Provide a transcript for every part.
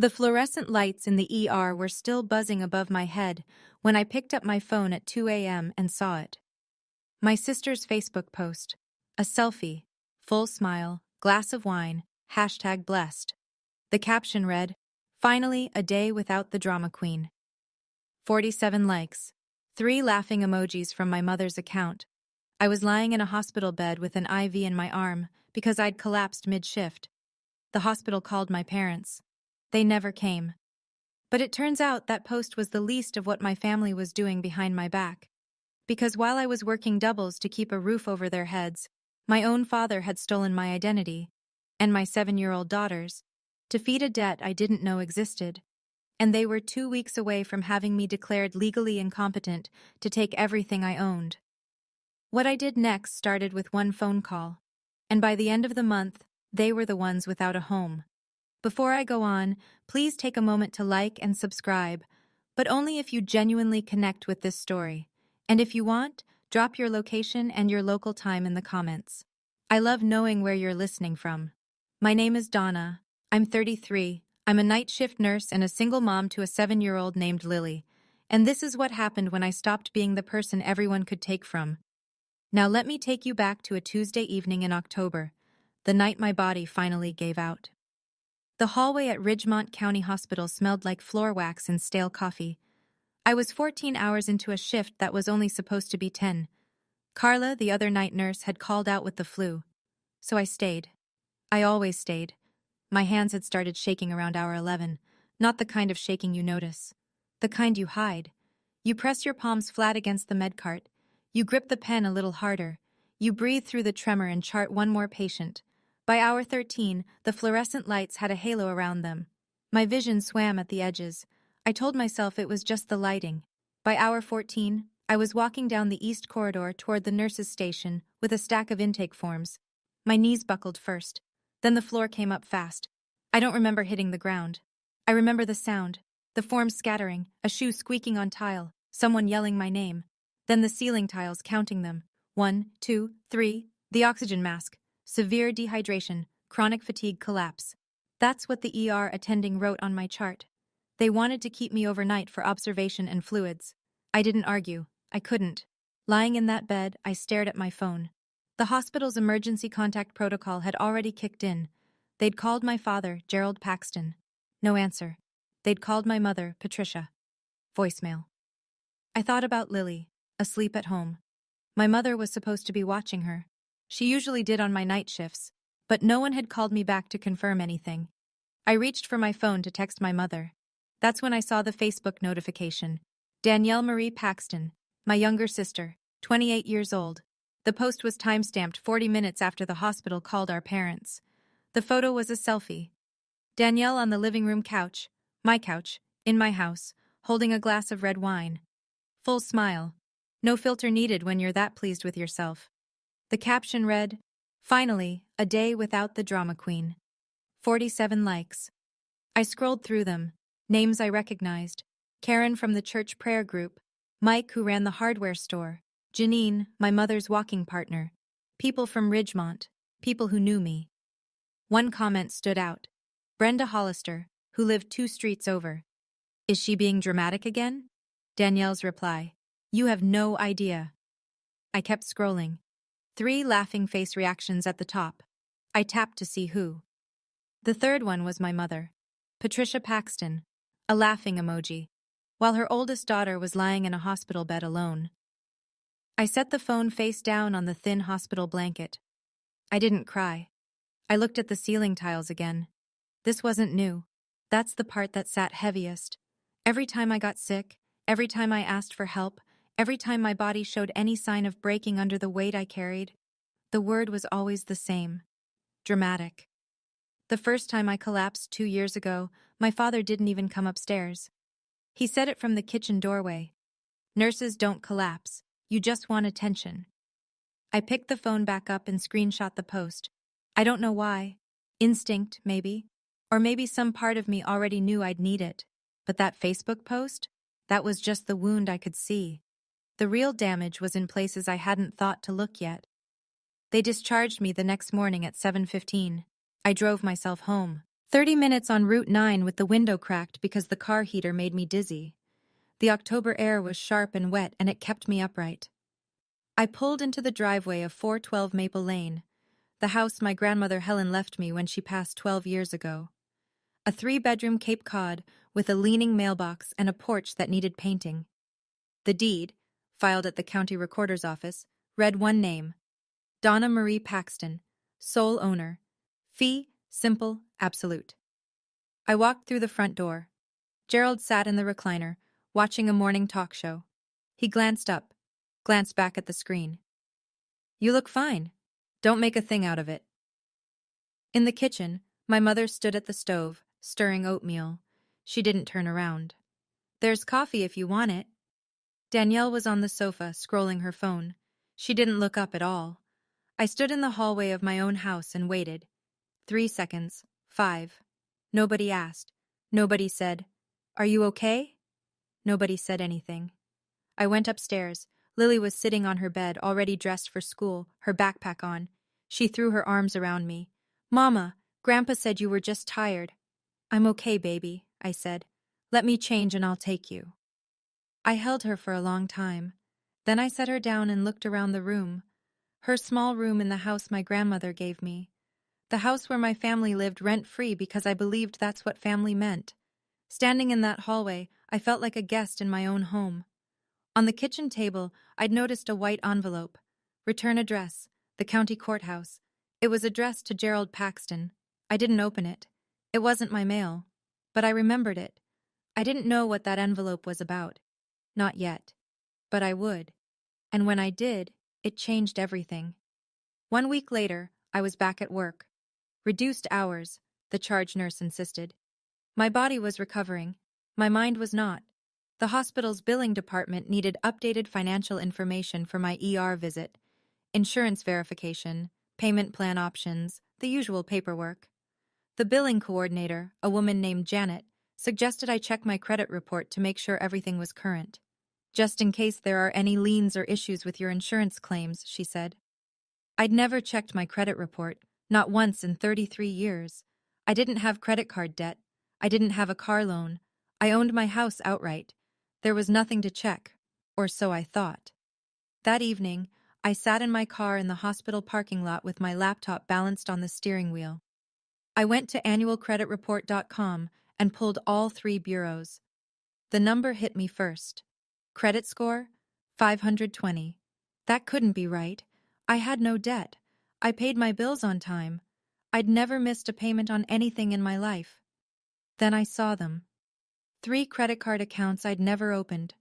The fluorescent lights in the ER were still buzzing above my head when I picked up my phone at 2 a.m. and saw it. My sister's Facebook post. A selfie. Full smile, glass of wine, #blessed. The caption read, "Finally, a day without the drama queen." 47 likes. 3 laughing emojis from my mother's account. I was lying in a hospital bed with an IV in my arm because I'd collapsed mid-shift. The hospital called my parents. They never came. But it turns out that post was the least of what my family was doing behind my back. Because while I was working doubles to keep a roof over their heads, my own father had stolen my identity, and my 7-year-old daughters, to feed a debt I didn't know existed. And they were 2 weeks away from having me declared legally incompetent to take everything I owned. What I did next started with one phone call, and by the end of the month, they were the ones without a home. Before I go on, please take a moment to like and subscribe, but only if you genuinely connect with this story. And if you want, drop your location and your local time in the comments. I love knowing where you're listening from. My name is Donna. I'm 33. I'm a night shift nurse and a single mom to a 7-year-old named Lily. And this is what happened when I stopped being the person everyone could take from. Now let me take you back to a Tuesday evening in October, the night my body finally gave out. The hallway at Ridgemont County Hospital smelled like floor wax and stale coffee. I was 14 hours into a shift that was only supposed to be 10. Carla, the other night nurse, had called out with the flu. So I stayed. I always stayed. My hands had started shaking around hour 11, not the kind of shaking you notice. The kind you hide. You press your palms flat against the medcart. You grip the pen a little harder. You breathe through the tremor and chart one more patient. By hour 13, the fluorescent lights had a halo around them. My vision swam at the edges. I told myself it was just the lighting. By hour 14, I was walking down the east corridor toward the nurse's station with a stack of intake forms. My knees buckled first. Then the floor came up fast. I don't remember hitting the ground. I remember the sound, the forms scattering, a shoe squeaking on tile, someone yelling my name. Then the ceiling tiles counting them. 1, 2, 3, the oxygen mask, severe dehydration, chronic fatigue collapse. That's what the ER attending wrote on my chart. They wanted to keep me overnight for observation and fluids. I didn't argue. I couldn't. Lying in that bed, I stared at my phone. The hospital's emergency contact protocol had already kicked in. They'd called my father, Gerald Paxton. No answer. They'd called my mother, Patricia. Voicemail. I thought about Lily, asleep at home. My mother was supposed to be watching her. She usually did on my night shifts, but no one had called me back to confirm anything. I reached for my phone to text my mother. That's when I saw the Facebook notification. Danielle Marie Paxton, my younger sister, 28 years old. The post was time-stamped 40 minutes after the hospital called our parents. The photo was a selfie. Danielle on the living room couch, my couch, in my house, holding a glass of red wine. Full smile. No filter needed when you're that pleased with yourself. The caption read, "Finally, a day without the drama queen." 47 likes. I scrolled through them. Names I recognized. Karen from the church prayer group. Mike, who ran the hardware store. Janine, my mother's walking partner. People from Ridgemont. People who knew me. One comment stood out. Brenda Hollister, who lived 2 streets over. Is she being dramatic again? Danielle's reply. You have no idea. I kept scrolling. 3 laughing face reactions at the top. I tapped to see who. The third one was my mother. Patricia Paxton. A laughing emoji. While her oldest daughter was lying in a hospital bed alone. I set the phone face down on the thin hospital blanket. I didn't cry. I looked at the ceiling tiles again. This wasn't new. That's the part that sat heaviest. Every time I got sick, every time I asked for help, every time my body showed any sign of breaking under the weight I carried, the word was always the same. Dramatic. The first time I collapsed 2 years ago, my father didn't even come upstairs. He said it from the kitchen doorway. Nurses don't collapse. You just want attention. I picked the phone back up and screenshot the post. I don't know why. Instinct, maybe. Or maybe some part of me already knew I'd need it. But that Facebook post? That was just the wound I could see. The real damage was in places I hadn't thought to look yet. They discharged me the next morning at 7:15. I drove myself home. 30 minutes on Route 9 with the window cracked because the car heater made me dizzy. The October air was sharp and wet and it kept me upright. I pulled into the driveway of 412 Maple Lane, the house my grandmother Helen left me when she passed 12 years ago. A 3-bedroom Cape Cod with a leaning mailbox and a porch that needed painting. The deed, filed at the county recorder's office, read one name: Donna Marie Paxton, sole owner. Fee, simple, absolute. I walked through the front door. Gerald sat in the recliner, watching a morning talk show. He glanced up, glanced back at the screen. "You look fine. Don't make a thing out of it." In the kitchen, my mother stood at the stove, stirring oatmeal. She didn't turn around. "There's coffee if you want it." Danielle was on the sofa, scrolling her phone. She didn't look up at all. I stood in the hallway of my own house and waited. 3 seconds. 5. Nobody asked. Nobody said, "Are you okay?" Nobody said anything. I went upstairs. Lily was sitting on her bed, already dressed for school, her backpack on. She threw her arms around me. "Mama, Grandpa said you were just tired." "I'm okay, baby," I said. "Let me change and I'll take you." I held her for a long time. Then I set her down and looked around the room. Her small room in the house my grandmother gave me. The house where my family lived rent-free because I believed that's what family meant. Standing in that hallway, I felt like a guest in my own home. On the kitchen table, I'd noticed a white envelope. Return address, the county courthouse. It was addressed to Gerald Paxton. I didn't open it. It wasn't my mail. But I remembered it. I didn't know what that envelope was about. Not yet. But I would. And when I did, it changed everything. 1 week later, I was back at work. Reduced hours, the charge nurse insisted. My body was recovering. My mind was not. The hospital's billing department needed updated financial information for my ER visit, insurance verification, payment plan options, the usual paperwork. The billing coordinator, a woman named Janet, suggested I check my credit report to make sure everything was current. "Just in case there are any liens or issues with your insurance claims," she said. I'd never checked my credit report, not once in 33 years. I didn't have credit card debt. I didn't have a car loan. I owned my house outright. There was nothing to check, or so I thought. That evening, I sat in my car in the hospital parking lot with my laptop balanced on the steering wheel. I went to annualcreditreport.com and pulled all 3 bureaus. The number hit me first. Credit score? 520. That couldn't be right. I had no debt. I paid my bills on time. I'd never missed a payment on anything in my life. Then I saw them. 3 credit card accounts I'd never opened.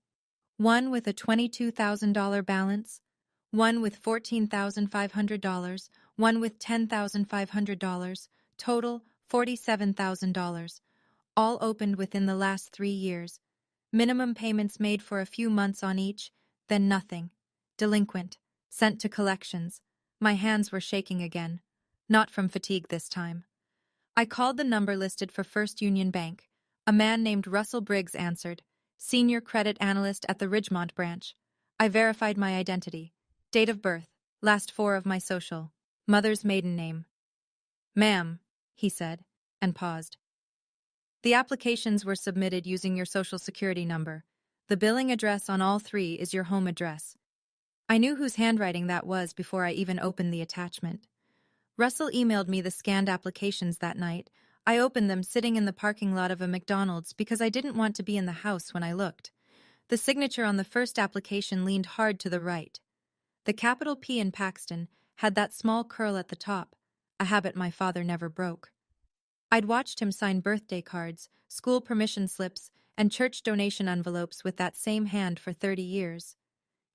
One with a $22,000 balance, one with $14,500, one with $10,500, total $47,000. All opened within the last 3 years. Minimum payments made for a few months on each, then nothing. Delinquent. Sent to collections. My hands were shaking again. Not from fatigue this time. I called the number listed for First Union Bank. A man named Russell Briggs answered, senior credit analyst at the Ridgemont branch. I verified my identity. Date of birth, last 4 of my social, mother's maiden name. "Ma'am," he said, and paused. "The applications were submitted using your social security number. The billing address on all 3 is your home address." I knew whose handwriting that was before I even opened the attachment. Russell emailed me the scanned applications that night. I opened them sitting in the parking lot of a McDonald's because I didn't want to be in the house when I looked. The signature on the first application leaned hard to the right. The capital P in Paxton had that small curl at the top, a habit my father never broke. I'd watched him sign birthday cards, school permission slips, and church donation envelopes with that same hand for 30 years.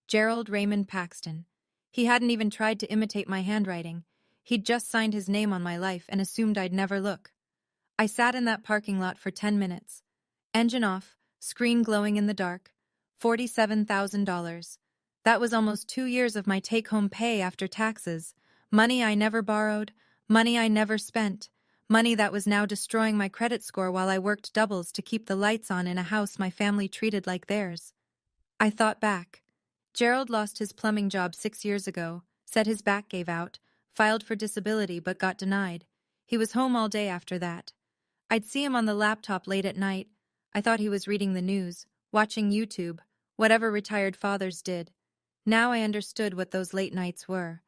Gerald Raymond Paxton. He hadn't even tried to imitate my handwriting. He'd just signed his name on my life and assumed I'd never look. I sat in that parking lot for 10 minutes. Engine off, screen glowing in the dark. $47,000. That was almost 2 years of my take-home pay after taxes. Money I never borrowed, money I never spent, money that was now destroying my credit score while I worked doubles to keep the lights on in a house my family treated like theirs. I thought back. Gerald lost his plumbing job 6 years ago, said his back gave out, filed for disability but got denied. He was home all day after that. I'd see him on the laptop late at night. I thought he was reading the news, watching YouTube, whatever retired fathers did. Now I understood what those late nights were.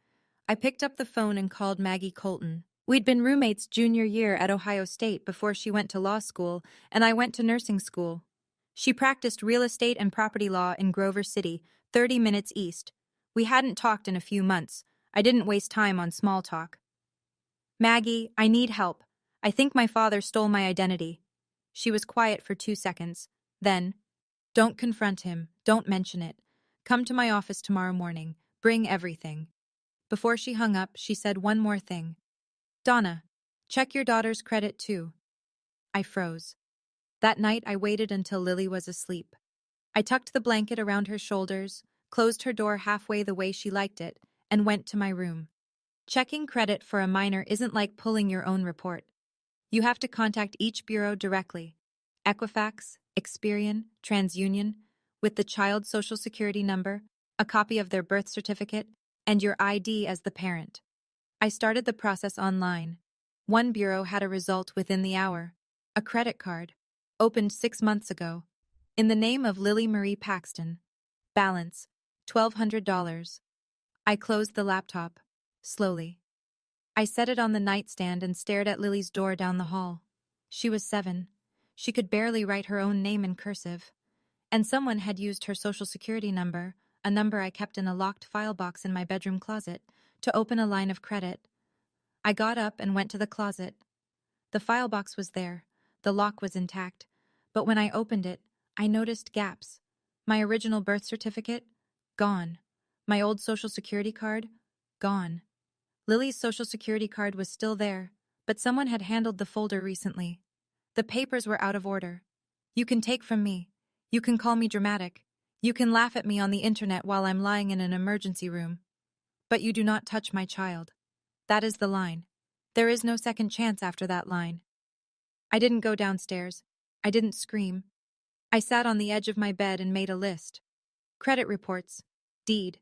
I picked up the phone and called Maggie Colton. We'd been roommates junior year at Ohio State before she went to law school, and I went to nursing school. She practiced real estate and property law in Grover City, 30 minutes east. We hadn't talked in a few months. I didn't waste time on small talk. Maggie, I need help. I think my father stole my identity. She was quiet for 2 seconds. Then, don't confront him. Don't mention it. Come to my office tomorrow morning. Bring everything. Before she hung up, she said one more thing. Donna, check your daughter's credit too. I froze. That night I waited until Lily was asleep. I tucked the blanket around her shoulders, closed her door halfway the way she liked it, and went to my room. Checking credit for a minor isn't like pulling your own report. You have to contact each bureau directly. Equifax, Experian, TransUnion, with the child's social security number, a copy of their birth certificate, and your ID as the parent. I started the process online. One bureau had a result within the hour. A credit card, opened 6 months ago, in the name of Lily Marie Paxton. Balance, $1,200. I closed the laptop, slowly. I set it on the nightstand and stared at Lily's door down the hall. She was 7. She could barely write her own name in cursive. And someone had used her social security number, a number I kept in a locked file box in my bedroom closet, to open a line of credit. I got up and went to the closet. The file box was there. The lock was intact. But when I opened it, I noticed gaps. My original birth certificate? Gone. My old social security card? Gone. Lily's social security card was still there, but someone had handled the folder recently. The papers were out of order. You can take from me. You can call me dramatic. You can laugh at me on the internet while I'm lying in an emergency room. But you do not touch my child. That is the line. There is no second chance after that line. I didn't go downstairs. I didn't scream. I sat on the edge of my bed and made a list. Credit reports, deed,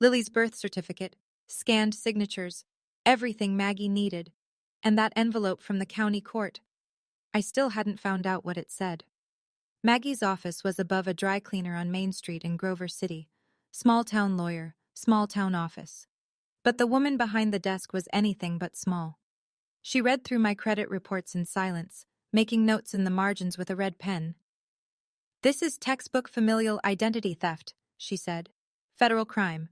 Lily's birth certificate, scanned signatures, everything Maggie needed, and that envelope from the county court. I still hadn't found out what it said. Maggie's office was above a dry cleaner on Main Street in Grover City. Small-town lawyer, small-town office. But the woman behind the desk was anything but small. She read through my credit reports in silence, making notes in the margins with a red pen. This is textbook familial identity theft, she said. Federal crime.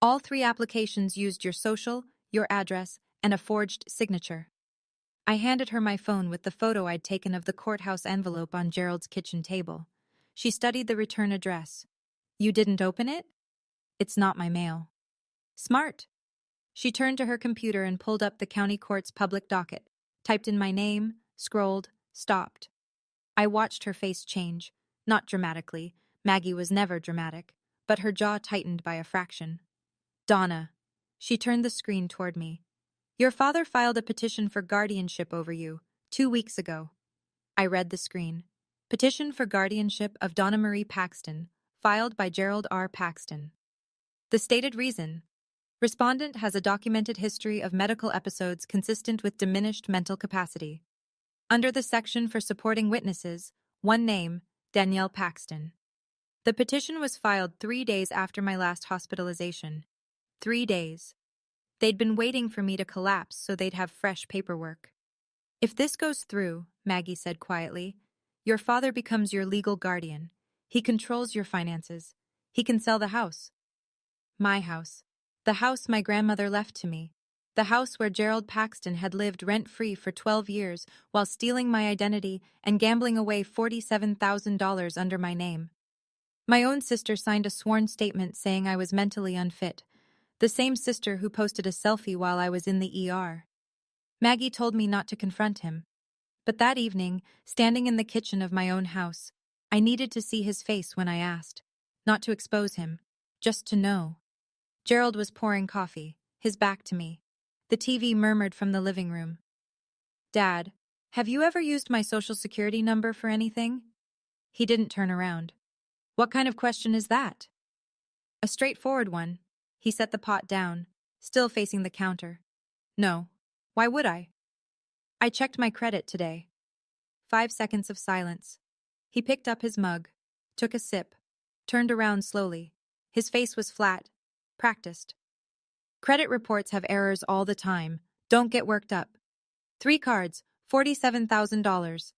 All 3 applications used your social, your address, and a forged signature. I handed her my phone with the photo I'd taken of the courthouse envelope on Gerald's kitchen table. She studied the return address. You didn't open it? It's not my mail. Smart. She turned to her computer and pulled up the county court's public docket, typed in my name, scrolled, stopped. I watched her face change, not dramatically. Maggie was never dramatic, but her jaw tightened by a fraction. Donna. She turned the screen toward me. Your father filed a petition for guardianship over you 2 weeks ago. I read the screen. Petition for guardianship of Donna Marie Paxton, filed by Gerald R. Paxton. The stated reason. Respondent has a documented history of medical episodes consistent with diminished mental capacity. Under the section for supporting witnesses, one name, Danielle Paxton. The petition was filed 3 days after my last hospitalization. 3 days. They'd been waiting for me to collapse so they'd have fresh paperwork. If this goes through, Maggie said quietly, your father becomes your legal guardian. He controls your finances. He can sell the house. My house. The house my grandmother left to me. The house where Gerald Paxton had lived rent-free for 12 years while stealing my identity and gambling away $47,000 under my name. My own sister signed a sworn statement saying I was mentally unfit. The same sister who posted a selfie while I was in the ER. Maggie told me not to confront him. But that evening, standing in the kitchen of my own house, I needed to see his face when I asked. Not to expose him, just to know. Gerald was pouring coffee, his back to me. The TV murmured from the living room. Dad, have you ever used my social security number for anything? He didn't turn around. What kind of question is that? A straightforward one. He set the pot down, still facing the counter. No. Why would I? I checked my credit today. 5 seconds of silence. He picked up his mug, took a sip, turned around slowly. His face was flat, practiced. Credit reports have errors all the time. Don't get worked up. 3 cards, $47,000.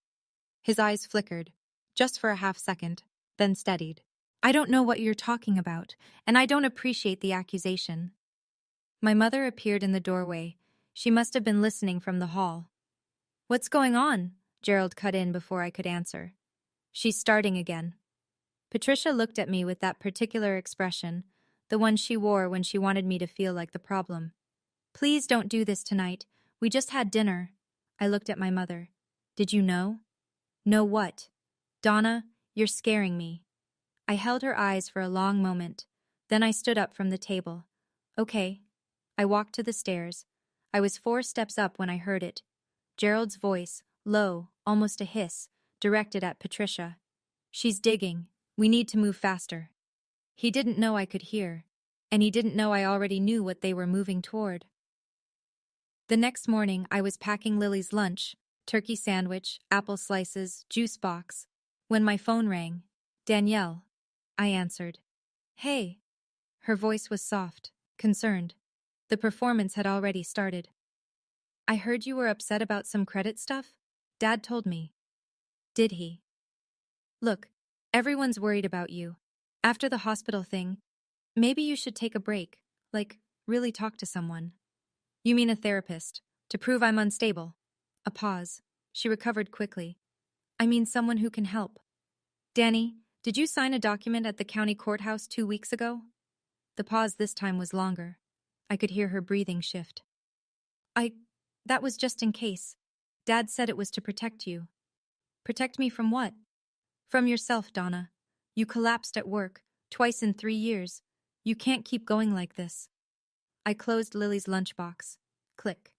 His eyes flickered, just for a half second, then steadied. I don't know what you're talking about, and I don't appreciate the accusation. My mother appeared in the doorway. She must have been listening from the hall. What's going on? Gerald cut in before I could answer. She's starting again. Patricia looked at me with that particular expression, the one she wore when she wanted me to feel like the problem. Please don't do this tonight. We just had dinner. I looked at my mother. Did you know? Know what? Donna, you're scaring me. I held her eyes for a long moment. Then I stood up from the table. Okay. I walked to the stairs. I was 4 steps up when I heard it. Gerald's voice, low, almost a hiss, directed at Patricia. She's digging. We need to move faster. He didn't know I could hear, and he didn't know I already knew what they were moving toward. The next morning, I was packing Lily's lunch, turkey sandwich, apple slices, juice box, when my phone rang. Danielle. I answered. Hey. Her voice was soft, concerned. The performance had already started. I heard you were upset about some credit stuff? Dad told me. Did he? Look, everyone's worried about you. After the hospital thing, maybe you should take a break, like, really talk to someone. You mean a therapist, to prove I'm unstable? A pause. She recovered quickly. I mean someone who can help. Danny, did you sign a document at the county courthouse 2 weeks ago? The pause this time was longer. I could hear her breathing shift. That was just in case. Dad said it was to protect you. Protect me from what? From yourself, Donna. You collapsed at work, twice in 3 years. You can't keep going like this. I closed Lily's lunchbox. Click.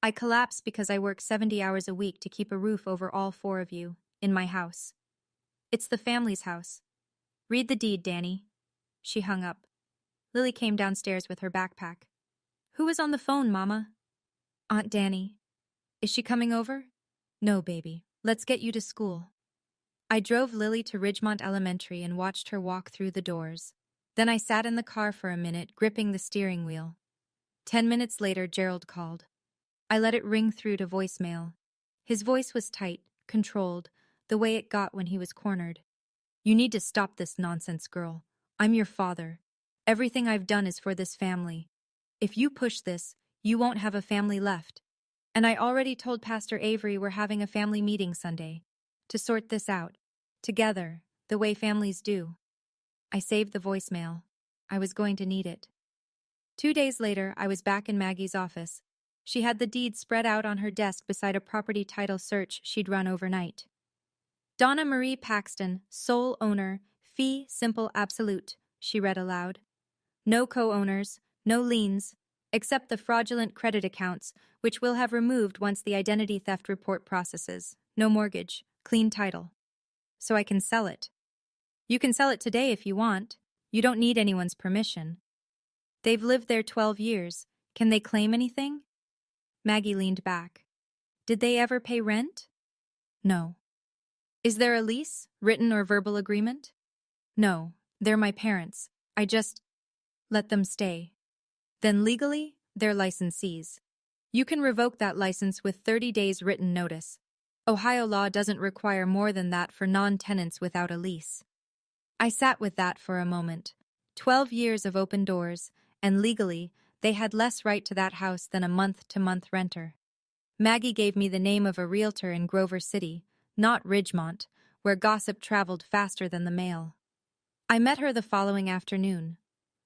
I collapsed because I work 70 hours a week to keep a roof over all 4 of you, in my house. It's the family's house. Read the deed, Danny. She hung up. Lily came downstairs with her backpack. Who was on the phone, Mama? Aunt Danny. Is she coming over? No, baby. Let's get you to school. I drove Lily to Ridgemont Elementary and watched her walk through the doors. Then I sat in the car for a minute, gripping the steering wheel. 10 minutes later, Gerald called. I let it ring through to voicemail. His voice was tight, controlled, the way it got when he was cornered. You need to stop this nonsense, girl. I'm your father. Everything I've done is for this family. If you push this, you won't have a family left. And I already told Pastor Avery we're having a family meeting Sunday to sort this out, together, the way families do. I saved the voicemail. I was going to need it. 2 days later, I was back in Maggie's office. She had the deed spread out on her desk beside a property title search she'd run overnight. Donna Marie Paxton, sole owner, fee simple absolute, she read aloud. No co-owners, no liens, except the fraudulent credit accounts, which we'll have removed once the identity theft report processes. No mortgage, clean title. So I can sell it. You can sell it today if you want. You don't need anyone's permission. They've lived there 12 years. Can they claim anything? Maggie leaned back. Did they ever pay rent? No. Is there a lease, written or verbal agreement? No, they're my parents. I just let them stay. Then legally, they're licensees. You can revoke that license with 30 days written notice. Ohio law doesn't require more than that for non-tenants without a lease. I sat with that for a moment. 12 years of open doors, and legally, they had less right to that house than a month-to-month renter. Maggie gave me the name of a realtor in Grover City, not Ridgemont, where gossip traveled faster than the mail. I met her the following afternoon.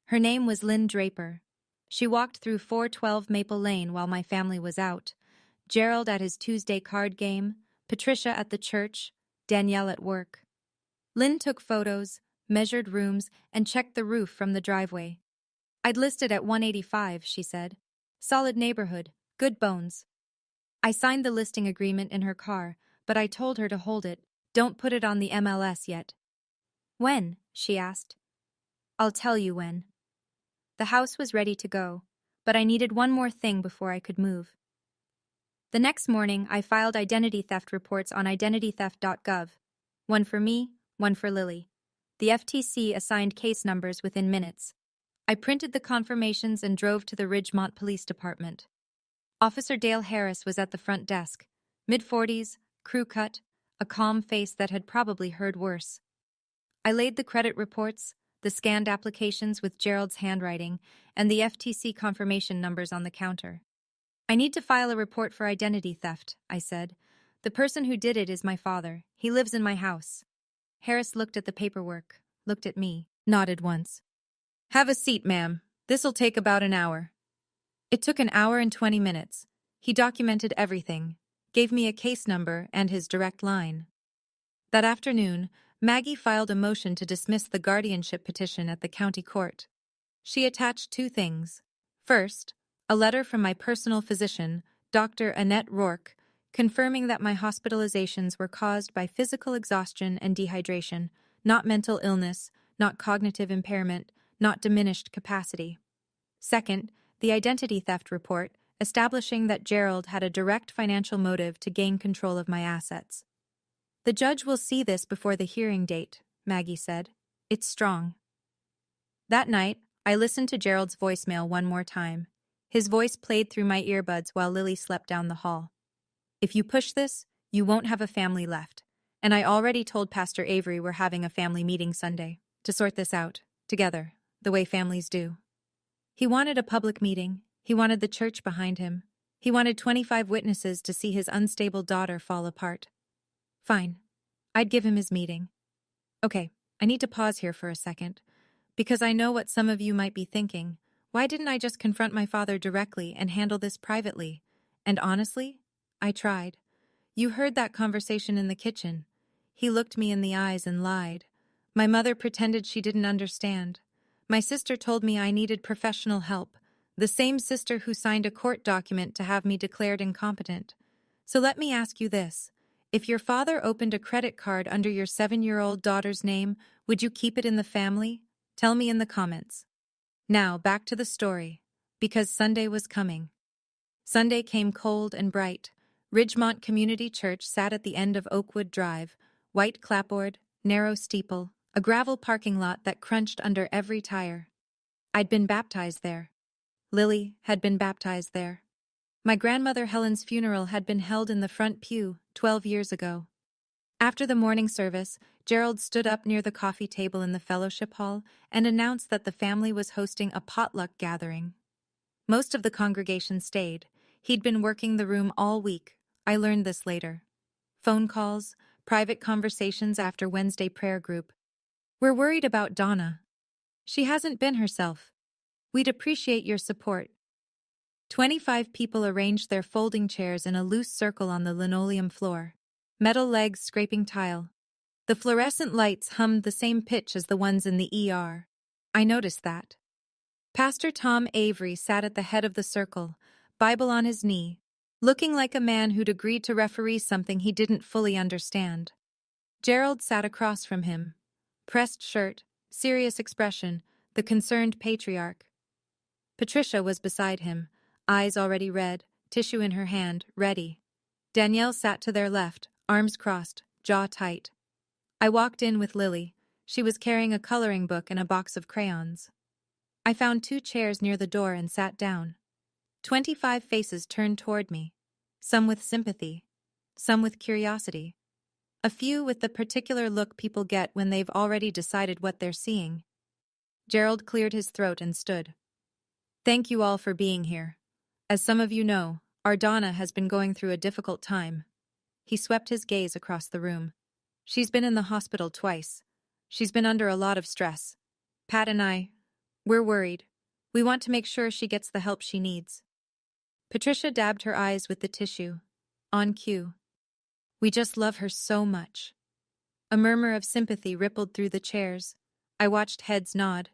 Her name was Lynn Draper. She walked through 412 Maple Lane while my family was out. Gerald at his Tuesday card game, Patricia at the church, Danielle at work. Lynn took photos, measured rooms, and checked the roof from the driveway. I'd listed at 185, she said. Solid neighborhood, good bones. I signed the listing agreement in her car, but I told her to hold it. Don't put it on the MLS yet. When? She asked. I'll tell you when. The house was ready to go, but I needed one more thing before I could move. The next morning, I filed identity theft reports on identitytheft.gov. One for me, one for Lily. The FTC assigned case numbers within minutes. I printed the confirmations and drove to the Ridgemont Police Department. Officer Dale Harris was at the front desk, mid-40s, crew cut, a calm face that had probably heard worse. I laid the credit reports, the scanned applications with Gerald's handwriting, and the FTC confirmation numbers on the counter. I need to file a report for identity theft, I said. The person who did it is my father. He lives in my house. Harris looked at the paperwork, looked at me, nodded once. Have a seat, ma'am. This'll take about an hour. It took an hour and 20 minutes. He documented everything, gave me a case number and his direct line. That afternoon, Maggie filed a motion to dismiss the guardianship petition at the county court. She attached two things. First, a letter from my personal physician, Dr. Annette Rourke, confirming that my hospitalizations were caused by physical exhaustion and dehydration, not mental illness, not cognitive impairment, not diminished capacity. Second, the identity theft report, establishing that Gerald had a direct financial motive to gain control of my assets. The judge will see this before the hearing date, Maggie said. It's strong. That night, I listened to Gerald's voicemail one more time. His voice played through my earbuds while Lily slept down the hall. If you push this, you won't have a family left. And I already told Pastor Avery we're having a family meeting Sunday to sort this out, together, the way families do. He wanted a public meeting. He wanted the church behind him. He wanted 25 witnesses to see his unstable daughter fall apart. Fine. I'd give him his meeting. Okay, I need to pause here for a second, because I know what some of you might be thinking. Why didn't I just confront my father directly and handle this privately? And honestly, I tried. You heard that conversation in the kitchen. He looked me in the eyes and lied. My mother pretended she didn't understand. My sister told me I needed professional help, the same sister who signed a court document to have me declared incompetent. So let me ask you this. If your father opened a credit card under your 7-year-old daughter's name, would you keep it in the family? Tell me in the comments. Now, back to the story, because Sunday was coming. Sunday came cold and bright. Ridgemont Community Church sat at the end of Oakwood Drive, white clapboard, narrow steeple, a gravel parking lot that crunched under every tire. I'd been baptized there. Lily had been baptized there. My grandmother Helen's funeral had been held in the front pew 12 years ago. After the morning service, Gerald stood up near the coffee table in the fellowship hall and announced that the family was hosting a potluck gathering. Most of the congregation stayed. He'd been working the room all week. I learned this later. Phone calls, private conversations after Wednesday prayer group. We're worried about Donna. She hasn't been herself. We'd appreciate your support. 25 people arranged their folding chairs in a loose circle on the linoleum floor, metal legs scraping tile. The fluorescent lights hummed the same pitch as the ones in the ER. I noticed that. Pastor Tom Avery sat at the head of the circle, Bible on his knee, looking like a man who'd agreed to referee something he didn't fully understand. Gerald sat across from him. Pressed shirt, serious expression, the concerned patriarch. Patricia was beside him, eyes already red, tissue in her hand, ready. Danielle sat to their left, arms crossed, jaw tight. I walked in with Lily. She was carrying a coloring book and a box of crayons. I found 2 chairs near the door and sat down. 25 faces turned toward me, some with sympathy, some with curiosity. A few with the particular look people get when they've already decided what they're seeing. Gerald cleared his throat and stood. Thank you all for being here. As some of you know, our Donna has been going through a difficult time. He swept his gaze across the room. She's been in the hospital twice. She's been under a lot of stress. Pat and we're worried. We want to make sure she gets the help she needs. Patricia dabbed her eyes with the tissue. On cue. We just love her so much. A murmur of sympathy rippled through the chairs. I watched heads nod.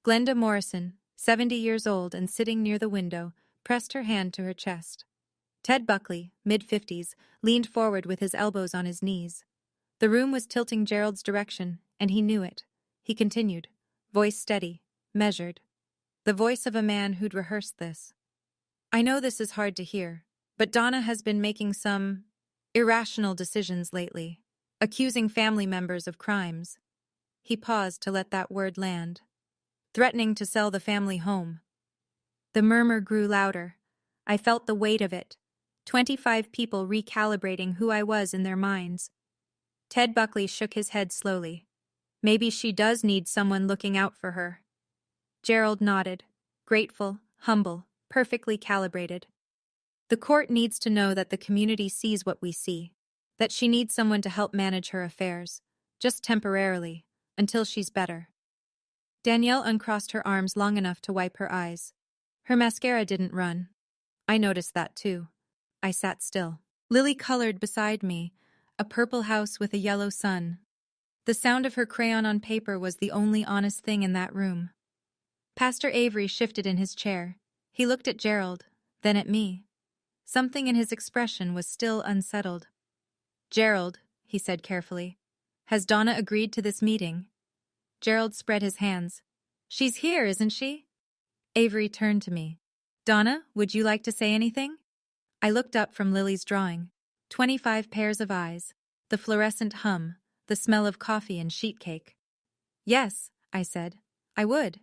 Glenda Morrison, 70 years old and sitting near the window, pressed her hand to her chest. Ted Buckley, mid-50s, leaned forward with his elbows on his knees. The room was tilting Gerald's direction, and he knew it. He continued, voice steady, measured. The voice of a man who'd rehearsed this. I know this is hard to hear, But Donna has been making some irrational decisions lately, accusing family members of crimes. He paused to let that word land. Threatening to sell the family home. The murmur grew louder. I felt the weight of it. 25 people recalibrating who I was in their minds. Ted Buckley shook his head slowly. Maybe she does need someone looking out for her. Gerald nodded. Grateful, humble, perfectly calibrated. The court needs to know that the community sees what we see. That she needs someone to help manage her affairs. Just temporarily, until she's better. Danielle uncrossed her arms long enough to wipe her eyes. Her mascara didn't run. I noticed that too. I sat still. Lily colored beside me, a purple house with a yellow sun. The sound of her crayon on paper was the only honest thing in that room. Pastor Avery shifted in his chair. He looked at Gerald, then at me. Something in his expression was still unsettled. Gerald, he said carefully, has Donna agreed to this meeting? Gerald spread his hands. She's here, isn't she? Avery turned to me. Donna, would you like to say anything? I looked up from Lily's drawing. 25 pairs of eyes, the fluorescent hum, the smell of coffee and sheet cake. Yes, I said, I would.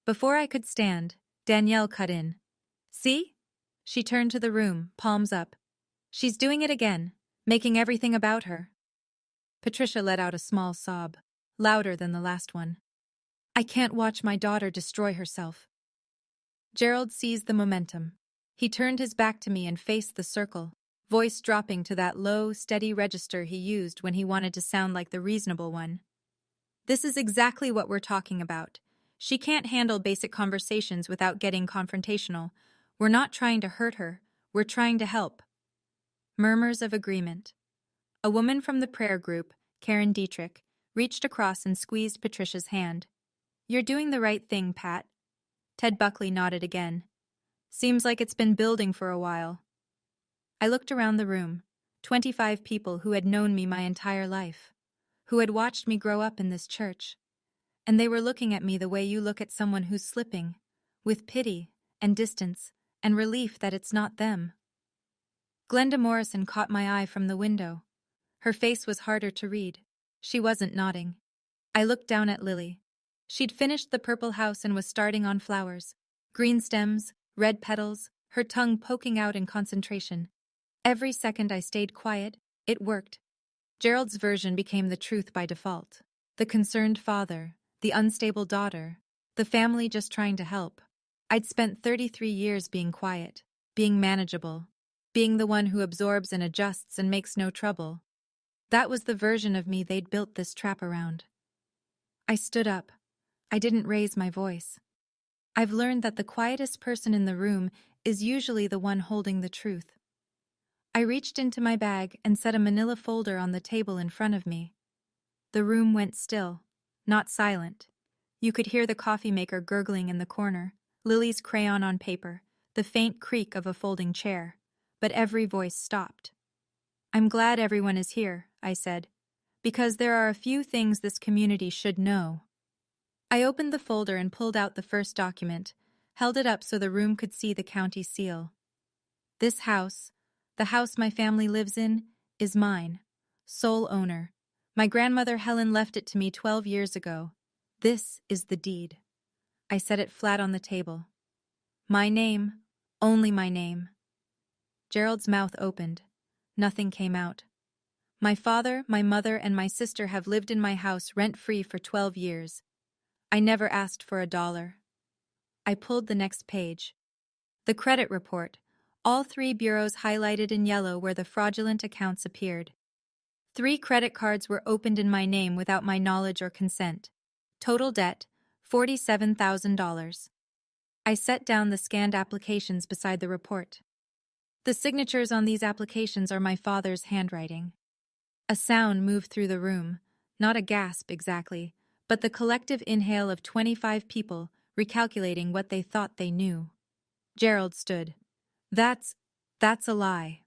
Before I could stand, Danielle cut in. See? She turned to the room, palms up. She's doing it again, making everything about her. Patricia let out a small sob, louder than the last one. I can't watch my daughter destroy herself. Gerald seized the momentum. He turned his back to me and faced the circle, voice dropping to that low, steady register he used when he wanted to sound like the reasonable one. This is exactly what we're talking about. She can't handle basic conversations without getting confrontational. We're not trying to hurt her. We're trying to help. Murmurs of agreement. A woman from the prayer group, Karen Dietrich, reached across and squeezed Patricia's hand. You're doing the right thing, Pat. Ted Buckley nodded again. Seems like it's been building for a while. I looked around the room. 25 people who had known me my entire life. Who had watched me grow up in this church. And they were looking at me the way you look at someone who's slipping, with pity and distance and relief that it's not them. Glenda Morrison caught my eye from the window. Her face was harder to read. She wasn't nodding. I looked down at Lily. She'd finished the purple house and was starting on flowers. Green stems, red petals, her tongue poking out in concentration. Every second I stayed quiet, it worked. Gerald's version became the truth by default. The concerned father, the unstable daughter, the family just trying to help. I'd spent 33 years being quiet, being manageable, being the one who absorbs and adjusts and makes no trouble. That was the version of me they'd built this trap around. I stood up. I didn't raise my voice. I've learned that the quietest person in the room is usually the one holding the truth. I reached into my bag and set a manila folder on the table in front of me. The room went still, not silent. You could hear the coffee maker gurgling in the corner, Lily's crayon on paper, the faint creak of a folding chair, but every voice stopped. I'm glad everyone is here, I said, because there are a few things this community should know. I opened the folder and pulled out the first document, held it up so the room could see the county seal. This house, the house my family lives in, is mine, sole owner. My grandmother Helen left it to me 12 years ago. This is the deed. I set it flat on the table. My name, only my name. Gerald's mouth opened. Nothing came out. My father, my mother, and my sister have lived in my house rent-free for 12 years. I never asked for $1. I pulled the next page. The credit report, all 3 bureaus highlighted in yellow where the fraudulent accounts appeared. 3 credit cards were opened in my name without my knowledge or consent. Total debt, $47,000. I set down the scanned applications beside the report. The signatures on these applications are my father's handwriting. A sound moved through the room, not a gasp exactly, but the collective inhale of 25 people recalculating what they thought they knew. Gerald stood. That's a lie.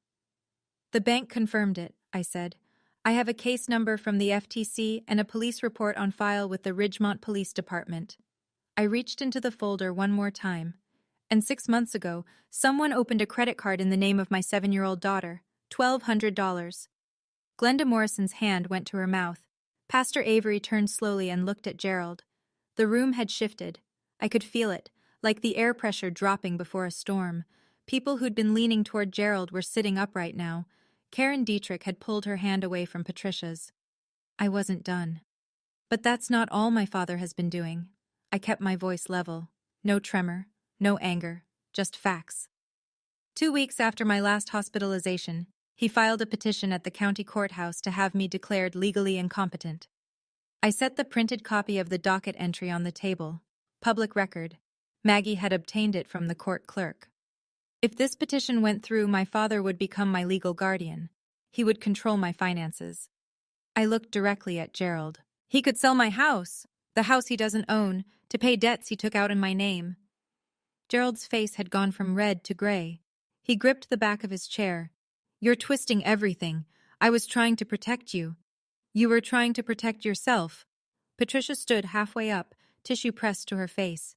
The bank confirmed it, I said. I have a case number from the FTC and a police report on file with the Ridgemont Police Department. I reached into the folder one more time. And 6 months ago, someone opened a credit card in the name of my 7-year-old daughter. $1,200. Glenda Morrison's hand went to her mouth. Pastor Avery turned slowly and looked at Gerald. The room had shifted. I could feel it, like the air pressure dropping before a storm. People who'd been leaning toward Gerald were sitting upright now. Karen Dietrich had pulled her hand away from Patricia's. I wasn't done. But that's not all my father has been doing. I kept my voice level. No tremor, no anger, just facts. 2 weeks after my last hospitalization, he filed a petition at the county courthouse to have me declared legally incompetent. I set the printed copy of the docket entry on the table. Public record. Maggie had obtained it from the court clerk. If this petition went through, my father would become my legal guardian. He would control my finances. I looked directly at Gerald. He could sell my house, the house he doesn't own, to pay debts he took out in my name. Gerald's face had gone from red to gray. He gripped the back of his chair. You're twisting everything. I was trying to protect you. You were trying to protect yourself. Patricia stood halfway up, tissue pressed to her face.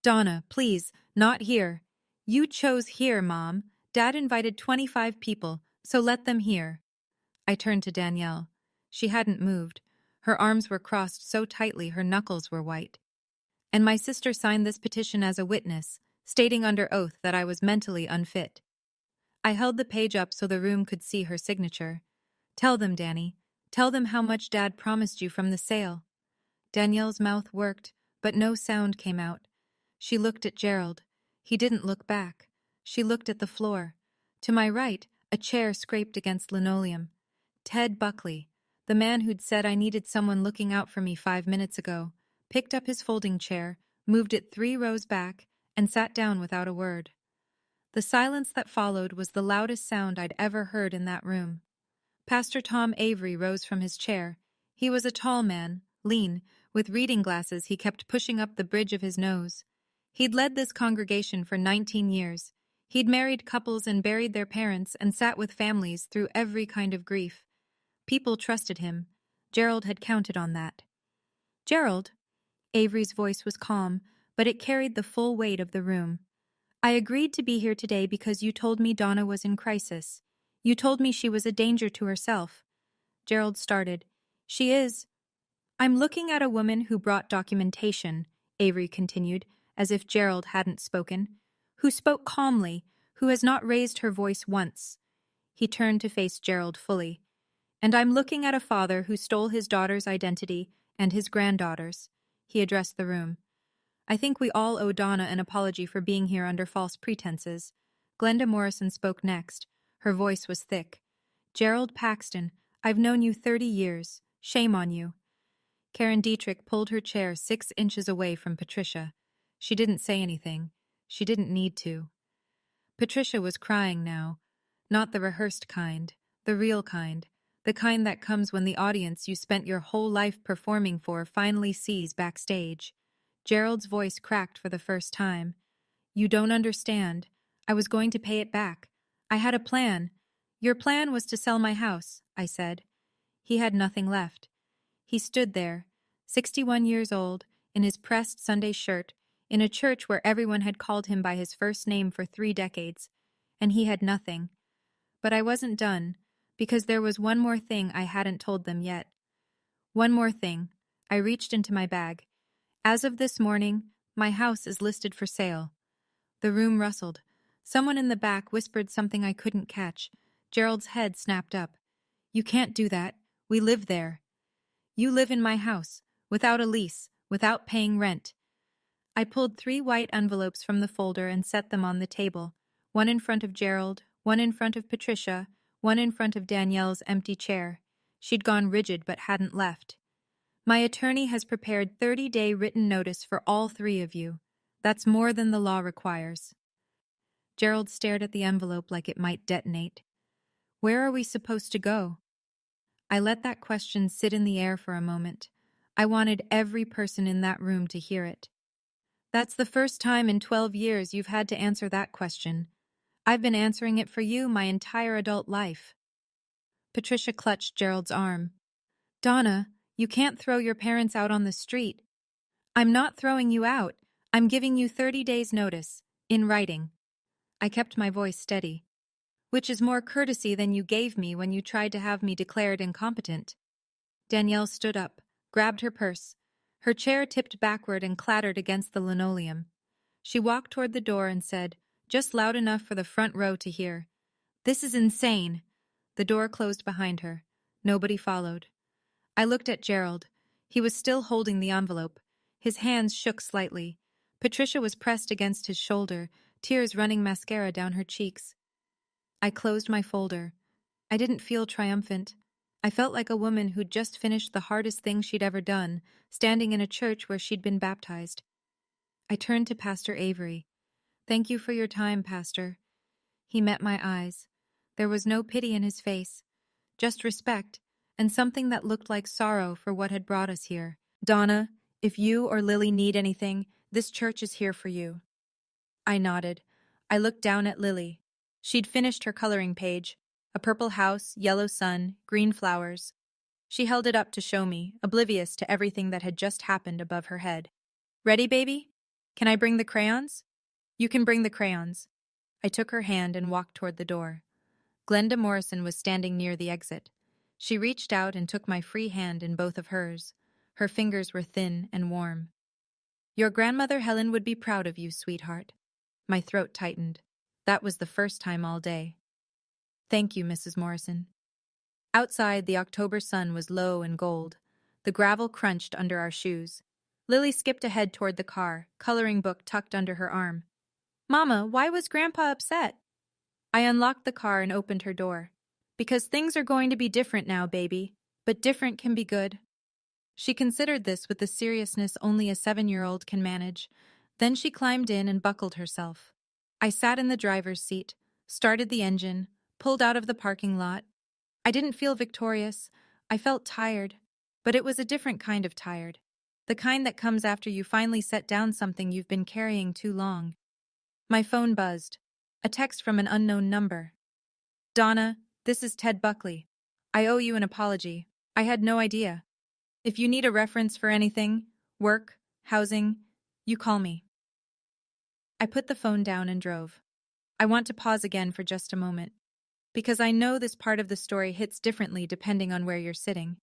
Donna, please, not here. You chose here, Mom. Dad invited 25 people, so let them here. I turned to Danielle. She hadn't moved. Her arms were crossed so tightly her knuckles were white. And my sister signed this petition as a witness, stating under oath that I was mentally unfit. I held the page up so the room could see her signature. Tell them, Danny. Tell them how much Dad promised you from the sale. Danielle's mouth worked, but no sound came out. She looked at Gerald. He didn't look back. She looked at the floor. To my right, a chair scraped against linoleum. Ted Buckley, the man who'd said I needed someone looking out for me 5 minutes ago, picked up his folding chair, moved it 3 rows back, and sat down without a word. The silence that followed was the loudest sound I'd ever heard in that room. Pastor Tom Avery rose from his chair. He was a tall man, lean, with reading glasses he kept pushing up the bridge of his nose. He'd led this congregation for 19 years. He'd married couples and buried their parents and sat with families through every kind of grief. People trusted him. Gerald had counted on that. Gerald? Avery's voice was calm, but it carried the full weight of the room. I agreed to be here today because you told me Donna was in crisis. You told me she was a danger to herself. Gerald started. She is. I'm looking at a woman who brought documentation, Avery continued, as if Gerald hadn't spoken, who spoke calmly, who has not raised her voice once. He turned to face Gerald fully. And I'm looking at a father who stole his daughter's identity and his granddaughter's. He addressed the room. I think we all owe Donna an apology for being here under false pretenses. Glenda Morrison spoke next. Her voice was thick. Gerald Paxton, I've known you 30 years. Shame on you. Karen Dietrich pulled her chair 6 inches away from Patricia. She didn't say anything. She didn't need to. Patricia was crying now. Not the rehearsed kind, the real kind. The kind that comes when the audience you spent your whole life performing for finally sees backstage. Gerald's voice cracked for the first time. You don't understand. I was going to pay it back. I had a plan. Your plan was to sell my house, I said. He had nothing left. He stood there, 61 years old, in his pressed Sunday shirt, in a church where everyone had called him by his first name for 3 decades, and he had nothing. But I wasn't done, because there was one more thing I hadn't told them yet. One more thing. I reached into my bag. As of this morning, my house is listed for sale. The room rustled. Someone in the back whispered something I couldn't catch. Gerald's head snapped up. You can't do that. We live there. You live in my house, without a lease, without paying rent. I pulled 3 white envelopes from the folder and set them on the table, one in front of Gerald, one in front of Patricia, one in front of Danielle's empty chair. She'd gone rigid but hadn't left. My attorney has prepared 30-day written notice for all 3 of you. That's more than the law requires. Gerald stared at the envelope like it might detonate. Where are we supposed to go? I let that question sit in the air for a moment. I wanted every person in that room to hear it. That's the first time in 12 years you've had to answer that question. I've been answering it for you my entire adult life. Patricia clutched Gerald's arm. Donna, you can't throw your parents out on the street. I'm not throwing you out. I'm giving you 30 days' notice. In writing. I kept my voice steady. Which is more courtesy than you gave me when you tried to have me declared incompetent. Danielle stood up, grabbed her purse. Her chair tipped backward and clattered against the linoleum. She walked toward the door and said, just loud enough for the front row to hear, "This is insane." The door closed behind her. Nobody followed. I looked at Gerald. He was still holding the envelope. His hands shook slightly. Patricia was pressed against his shoulder, tears running mascara down her cheeks. I closed my folder. I didn't feel triumphant. I felt like a woman who'd just finished the hardest thing she'd ever done, standing in a church where she'd been baptized. I turned to Pastor Avery. "Thank you for your time, Pastor." He met my eyes. There was no pity in his face, just respect, and something that looked like sorrow for what had brought us here. "Donna, if you or Lily need anything, this church is here for you." I nodded. I looked down at Lily. She'd finished her coloring page. A purple house, yellow sun, green flowers. She held it up to show me, oblivious to everything that had just happened above her head. "Ready, baby? Can I bring the crayons?" "You can bring the crayons." I took her hand and walked toward the door. Glenda Morrison was standing near the exit. She reached out and took my free hand in both of hers. Her fingers were thin and warm. "Your grandmother Helen would be proud of you, sweetheart." My throat tightened. That was the first time all day. "Thank you, Mrs. Morrison." Outside, the October sun was low and gold. The gravel crunched under our shoes. Lily skipped ahead toward the car, coloring book tucked under her arm. "Mama, why was Grandpa upset?" I unlocked the car and opened her door. "Because things are going to be different now, baby. But different can be good." She considered this with the seriousness only a 7-year-old can manage. Then she climbed in and buckled herself. I sat in the driver's seat, started the engine, pulled out of the parking lot. I didn't feel victorious. I felt tired. But it was a different kind of tired. The kind that comes after you finally set down something you've been carrying too long. My phone buzzed. A text from an unknown number. "Donna, this is Ted Buckley. I owe you an apology. I had no idea. If you need a reference for anything, work, housing, you call me." I put the phone down and drove. I want to pause again for just a moment, because I know this part of the story hits differently depending on where you're sitting.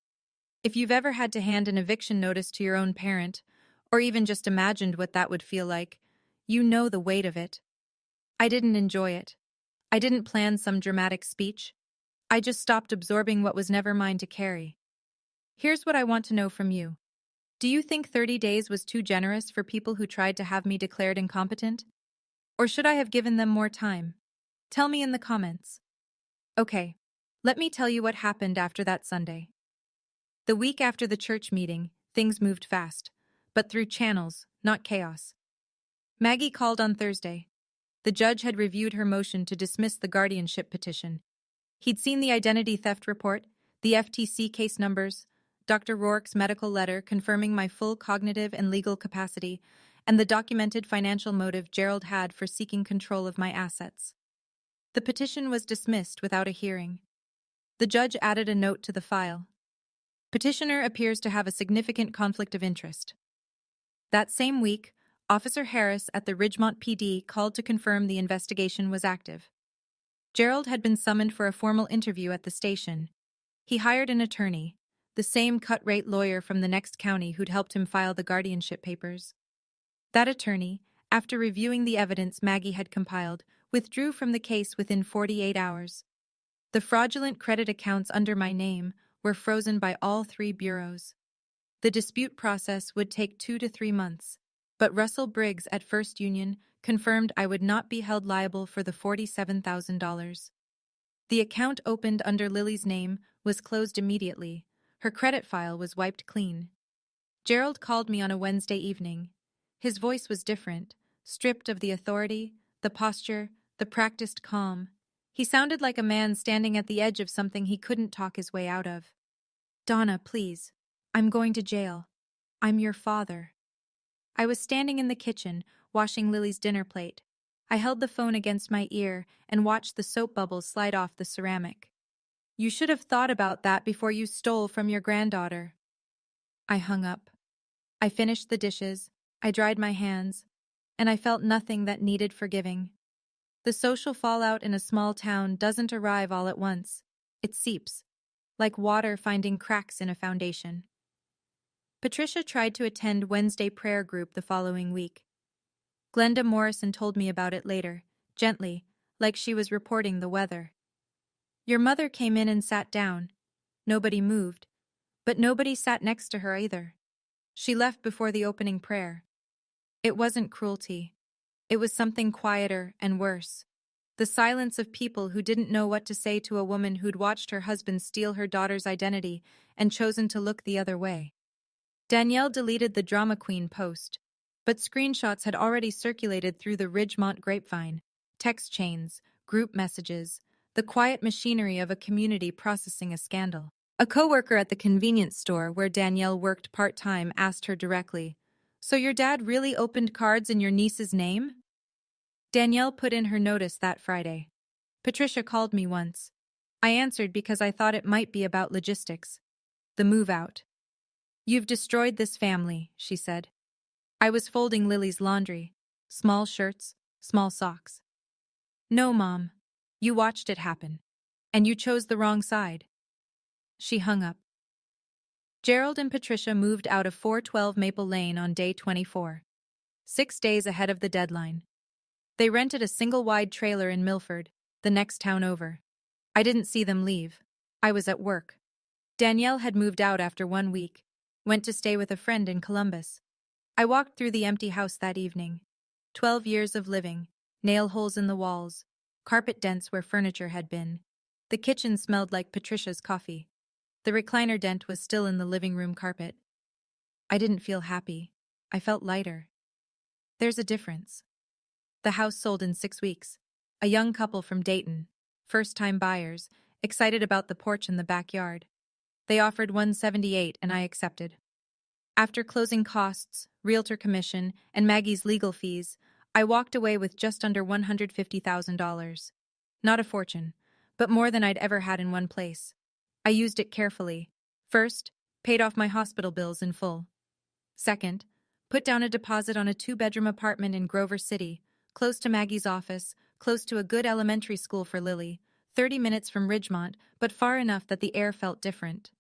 If you've ever had to hand an eviction notice to your own parent, or even just imagined what that would feel like, you know the weight of it. I didn't enjoy it. I didn't plan some dramatic speech. I just stopped absorbing what was never mine to carry. Here's what I want to know from you. Do you think 30 days was too generous for people who tried to have me declared incompetent? Or should I have given them more time? Tell me in the comments. Okay, let me tell you what happened after that Sunday. The week after the church meeting, things moved fast, but through channels, not chaos. Maggie called on Thursday. The judge had reviewed her motion to dismiss the guardianship petition. He'd seen the identity theft report, the FTC case numbers, Dr. Rourke's medical letter confirming my full cognitive and legal capacity, and the documented financial motive Gerald had for seeking control of my assets. The petition was dismissed without a hearing. The judge added a note to the file. Petitioner appears to have a significant conflict of interest. That same week, Officer Harris at the Ridgemont PD called to confirm the investigation was active. Gerald had been summoned for a formal interview at the station. He hired an attorney, the same cut-rate lawyer from the next county who'd helped him file the guardianship papers. That attorney, after reviewing the evidence Maggie had compiled, withdrew from the case within 48 hours. The fraudulent credit accounts under my name were frozen by all 3 bureaus. The dispute process would take 2 to 3 months, but Russell Briggs at First Union confirmed I would not be held liable for the $47,000. The account opened under Lily's name was closed immediately. Her credit file was wiped clean. Gerald called me on a Wednesday evening. His voice was different, stripped of the authority, the posture, the practiced calm. He sounded like a man standing at the edge of something he couldn't talk his way out of. "Donna, please. I'm going to jail. I'm your father." I was standing in the kitchen, washing Lily's dinner plate. I held the phone against my ear and watched the soap bubbles slide off the ceramic. "You should have thought about that before you stole from your granddaughter." I hung up. I finished the dishes. I dried my hands. and I felt nothing that needed forgiving. The social fallout in a small town doesn't arrive all at once. It seeps, like water finding cracks in a foundation. Patricia tried to attend Wednesday prayer group the following week. Glenda Morrison told me about it later, gently, like she was reporting the weather. Your mother came in and sat down. Nobody moved, but nobody sat next to her either. She left before the opening prayer. It wasn't cruelty. It was something quieter and worse. The silence of people who didn't know what to say to a woman who'd watched her husband steal her daughter's identity and chosen to look the other way. Danielle deleted the drama queen post, but screenshots had already circulated through the Ridgemont grapevine, text chains, group messages, the quiet machinery of a community processing a scandal. A coworker at the convenience store where Danielle worked part-time asked her directly, "So your dad really opened cards in your niece's name?" Danielle put in her notice that Friday. Patricia called me once. I answered because I thought it might be about logistics. The move out. "You've destroyed this family," she said. I was folding Lily's laundry. Small shirts, small socks. "No, Mom. You watched it happen. And you chose the wrong side." She hung up. Gerald and Patricia moved out of 412 Maple Lane on day 24. 6 days ahead of the deadline. They rented a single-wide trailer in Milford, the next town over. I didn't see them leave. I was at work. Danielle had moved out after 1 week, went to stay with a friend in Columbus. I walked through the empty house that evening. 12 years of living, nail holes in the walls, carpet dents where furniture had been. The kitchen smelled like Patricia's coffee. The recliner dent was still in the living room carpet. I didn't feel happy. I felt lighter. There's a difference. The house sold in 6 weeks. A young couple from Dayton, first-time buyers, excited about the porch in the backyard. They offered $178 and I accepted. After closing costs, realtor commission, and Maggie's legal fees, I walked away with just under $150,000. Not a fortune, but more than I'd ever had in one place. I used it carefully. First, paid off my hospital bills in full. Second, put down a deposit on a 2-bedroom apartment in Grover City, close to Maggie's office, close to a good elementary school for Lily, 30 minutes from Ridgemont, but far enough that the air felt different.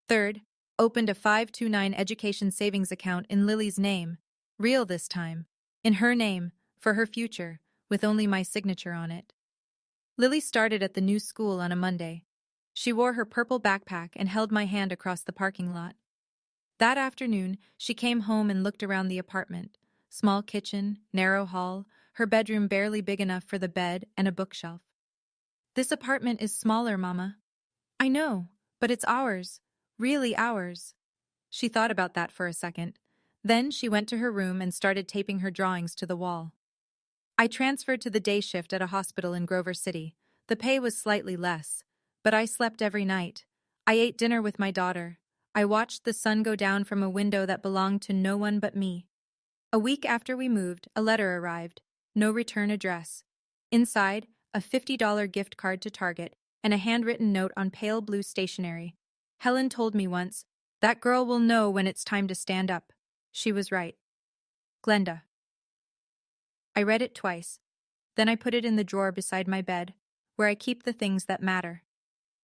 Third, opened a 529 education savings account in Lily's name, real this time, in her name, for her future, with only my signature on it. Lily started at the new school on a Monday. She wore her purple backpack and held my hand across the parking lot. That afternoon, she came home and looked around the apartment. Small kitchen, narrow hall, her bedroom barely big enough for the bed and a bookshelf. "This apartment is smaller, Mama." "I know, but it's ours. Really ours." She thought about that for a second. Then she went to her room and started taping her drawings to the wall. I transferred to the day shift at a hospital in Grover City. The pay was slightly less, but I slept every night. I ate dinner with my daughter. I watched the sun go down from a window that belonged to no one but me. A week after we moved, a letter arrived. No return address. Inside, a $50 gift card to Target and a handwritten note on pale blue stationery. Helen told me once, "That girl will know when it's time to stand up." She was right. Glenda. I read it twice. Then I put it in the drawer beside my bed, where I keep the things that matter.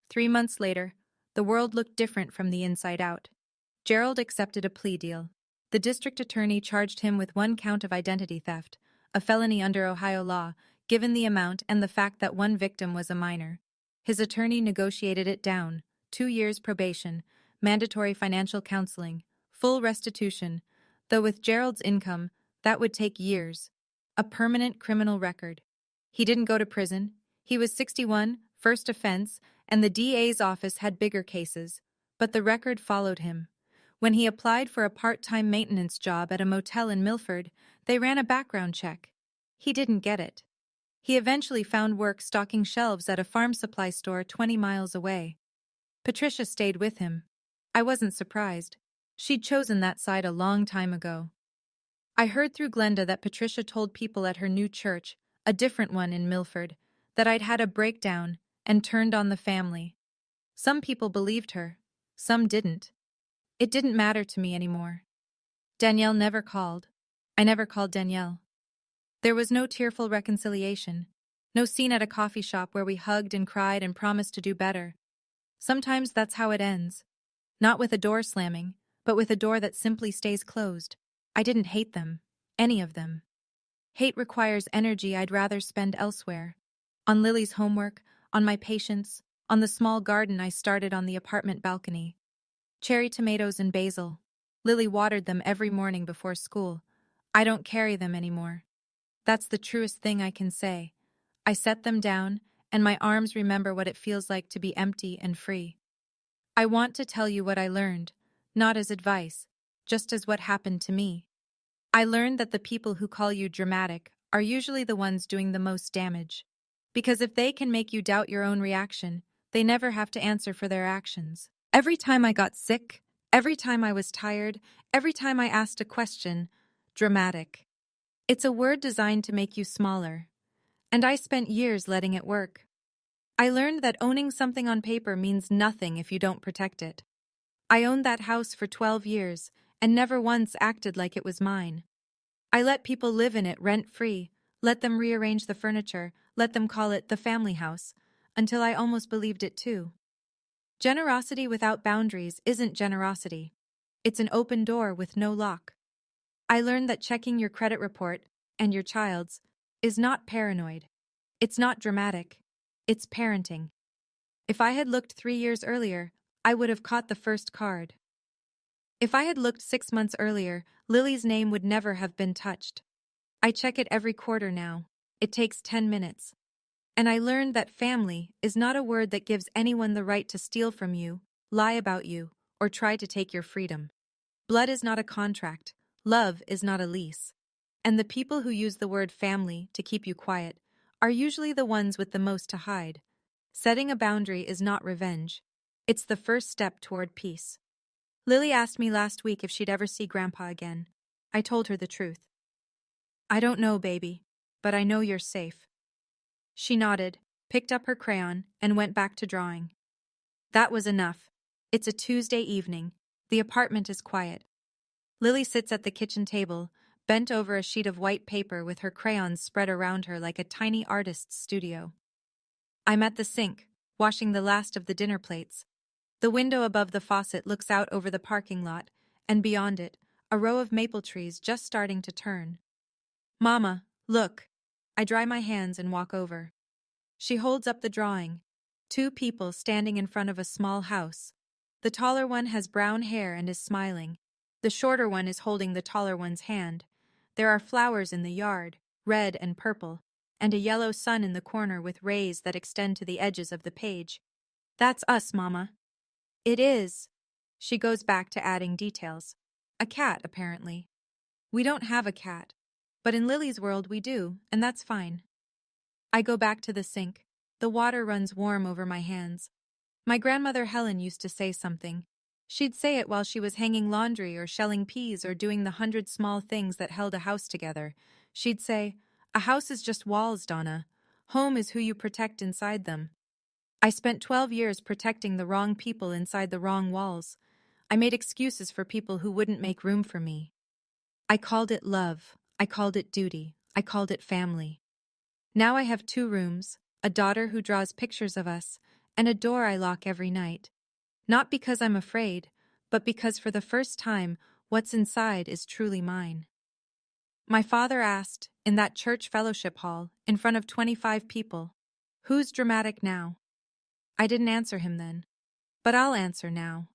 3 months later, the world looked different from the inside out. Gerald accepted a plea deal. The district attorney charged him with 1 count of identity theft, a felony under Ohio law, given the amount and the fact that one victim was a minor. His attorney negotiated it down: 2 years probation, mandatory financial counseling, full restitution, though with Gerald's income, that would take years. A permanent criminal record. He didn't go to prison. He was 61, first offense, and the DA's office had bigger cases, but the record followed him. When he applied for a part-time maintenance job at a motel in Milford, they ran a background check. He didn't get it. He eventually found work stocking shelves at a farm supply store 20 miles away. Patricia stayed with him. I wasn't surprised. She'd chosen that side a long time ago. I heard through Glenda that Patricia told people at her new church, a different one in Milford, that I'd had a breakdown and turned on the family. Some people believed her, some didn't. It didn't matter to me anymore. Danielle never called. I never called Danielle. There was no tearful reconciliation, no scene at a coffee shop where we hugged and cried and promised to do better. Sometimes that's how it ends. Not with a door slamming, but with a door that simply stays closed. I didn't hate them. Any of them. Hate requires energy I'd rather spend elsewhere. On Lily's homework, on my patience, on the small garden I started on the apartment balcony. Cherry tomatoes and basil. Lily watered them every morning before school. I don't carry them anymore. That's the truest thing I can say. I set them down, and my arms remember what it feels like to be empty and free. I want to tell you what I learned, not as advice, just as what happened to me. I learned that the people who call you dramatic are usually the ones doing the most damage. Because if they can make you doubt your own reaction, they never have to answer for their actions. Every time I got sick, every time I was tired, every time I asked a question, dramatic. It's a word designed to make you smaller. And I spent years letting it work. I learned that owning something on paper means nothing if you don't protect it. I owned that house for 12 years and never once acted like it was mine. I let people live in it rent-free, let them rearrange the furniture, let them call it the family house, until I almost believed it too. Generosity without boundaries isn't generosity. It's an open door with no lock. I learned that checking your credit report, and your child's, is not paranoid. It's not dramatic. It's parenting. If I had looked 3 years earlier, I would have caught the first card. If I had looked 6 months earlier, Lily's name would never have been touched. I check it every quarter now. It takes 10 minutes. And I learned that family is not a word that gives anyone the right to steal from you, lie about you, or try to take your freedom. Blood is not a contract. Love is not a lease. And the people who use the word family to keep you quiet are usually the ones with the most to hide. Setting a boundary is not revenge. It's the first step toward peace. Lily asked me last week if she'd ever see Grandpa again. I told her the truth. I don't know, baby, but I know you're safe. She nodded, picked up her crayon, and went back to drawing. That was enough. It's a Tuesday evening. The apartment is quiet. Lily sits at the kitchen table, bent over a sheet of white paper with her crayons spread around her like a tiny artist's studio. I'm at the sink, washing the last of the dinner plates. The window above the faucet looks out over the parking lot, and beyond it, a row of maple trees just starting to turn. Mama, look. I dry my hands and walk over. She holds up the drawing. 2 people standing in front of a small house. The taller one has brown hair and is smiling. The shorter one is holding the taller one's hand. There are flowers in the yard, red and purple, and a yellow sun in the corner with rays that extend to the edges of the page. That's us, Mama. It is. She goes back to adding details. A cat, apparently. We don't have a cat, but in Lily's world we do, and that's fine. I go back to the sink. The water runs warm over my hands. My grandmother Helen used to say something. She'd say it while she was hanging laundry or shelling peas or doing the 100 small things that held a house together. She'd say, "A house is just walls, Donna. Home is who you protect inside them." I spent 12 years protecting the wrong people inside the wrong walls. I made excuses for people who wouldn't make room for me. I called it love. I called it duty. I called it family. Now I have 2 rooms, a daughter who draws pictures of us, and a door I lock every night. Not because I'm afraid, but because for the first time, what's inside is truly mine. My father asked, in that church fellowship hall, in front of 25 people, "Who's dramatic now?" I didn't answer him then, but I'll answer now.